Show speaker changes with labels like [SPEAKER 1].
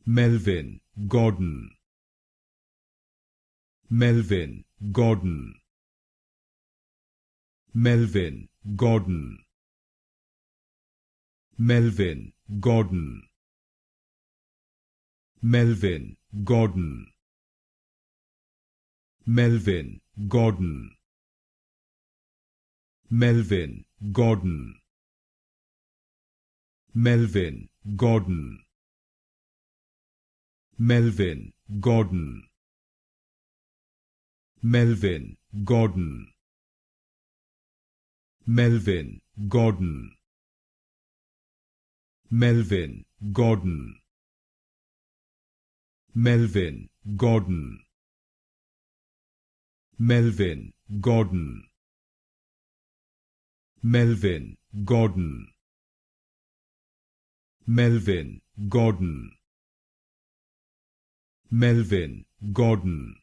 [SPEAKER 1] Melvin Gordon. Melvin Gordon. Melvin Gordon. Melvin Gordon. Melvin Gordon. Melvin Gordon. Melvin Gordon. Melvin Gordon. Melvin Gordon. Melvin Gordon. Melvin Gordon. Melvin Gordon. Melvin Gordon. Melvin Gordon. Melvin Gordon. Melvin Gordon. Melvin Gordon.